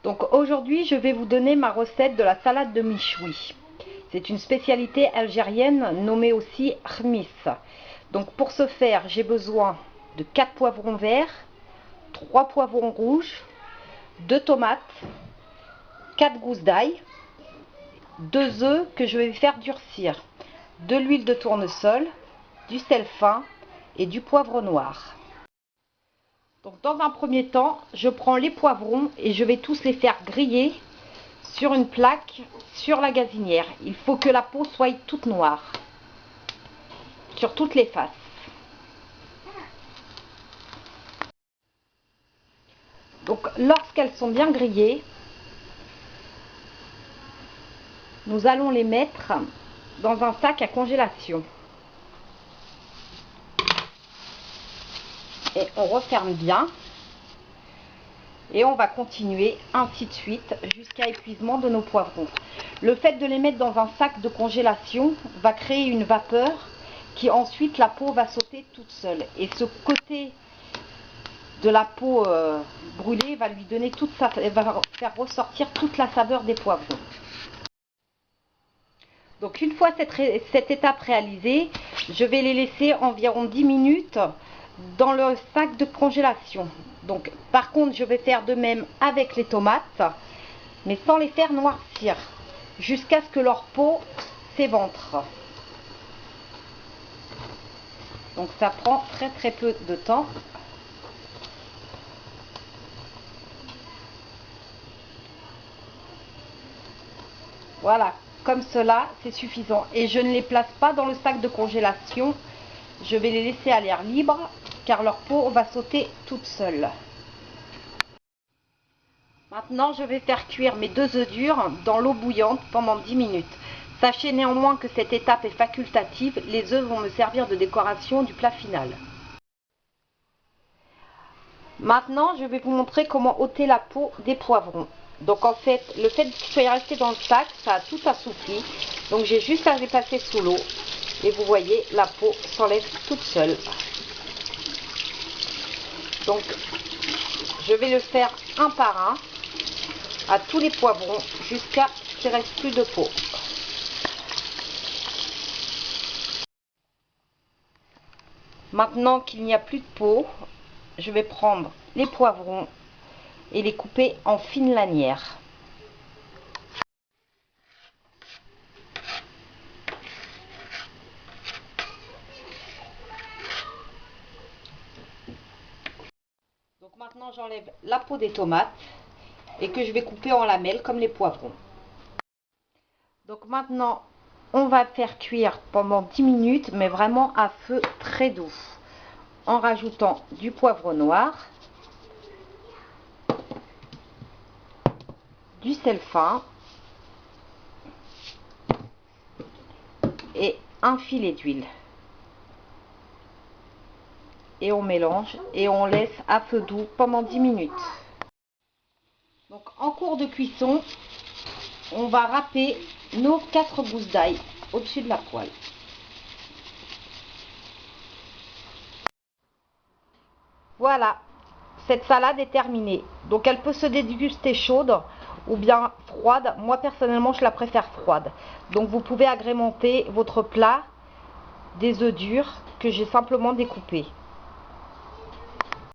Donc aujourd'hui, je vais vous donner ma recette de la salade de méchoui. C'est une spécialité algérienne nommée aussi khmis. Donc pour ce faire, j'ai besoin de 4 poivrons verts, 3 poivrons rouges, 2 tomates, 4 gousses d'ail, 2 œufs que je vais faire durcir, de l'huile de tournesol, du sel fin et du poivre noir. Donc dans un premier temps, je prends les poivrons et je vais tous les faire griller sur une plaque sur la gazinière. Il faut que la peau soit toute noire sur toutes les faces. Donc lorsqu'elles sont bien grillées, nous allons les mettre dans un sac à congélation. Et on referme bien. Et on va continuer ainsi de suite jusqu'à épuisement de nos poivrons. Le fait de les mettre dans un sac de congélation va créer une vapeur qui ensuite la peau va sauter toute seule. Et ce côté de la peau brûlée va lui donner va faire ressortir toute la saveur des poivrons. Donc une fois cette étape réalisée, je vais les laisser environ 10 minutes dans le sac de congélation. Donc par contre, je vais faire de même avec les tomates, mais sans les faire noircir, jusqu'à ce que leur peau s'éventre. Donc ça prend très peu de temps. Voilà, comme cela, c'est suffisant. Et je ne les place pas dans le sac de congélation. Je vais les laisser à l'air libre, car leur peau va sauter toute seule. Maintenant, je vais faire cuire mes 2 œufs durs dans l'eau bouillante pendant 10 minutes. Sachez néanmoins que cette étape est facultative. Les œufs vont me servir de décoration du plat final. Maintenant, je vais vous montrer comment ôter la peau des poivrons. Donc en fait, le fait qu'il soit resté dans le sac, ça a tout assoupli. Donc j'ai juste à les passer sous l'eau. Et vous voyez, la peau s'enlève toute seule. Donc je vais le faire un par un à tous les poivrons jusqu'à ce qu'il ne reste plus de peau. Maintenant qu'il n'y a plus de peau, je vais prendre les poivrons et les couper en fines lanières. Donc maintenant j'enlève la peau des tomates et que je vais couper en lamelles comme les poivrons. Donc maintenant on va faire cuire pendant 10 minutes, mais vraiment à feu très doux, en rajoutant du poivre noir, du sel fin et un filet d'huile. Et on mélange et on laisse à feu doux pendant 10 minutes. Donc en cours de cuisson, on va râper nos 4 gousses d'ail au-dessus de la poêle. Voilà, cette salade est terminée. Donc elle peut se déguster chaude ou bien froide. Moi personnellement, je la préfère froide. Donc vous pouvez agrémenter votre plat des œufs durs que j'ai simplement découpés.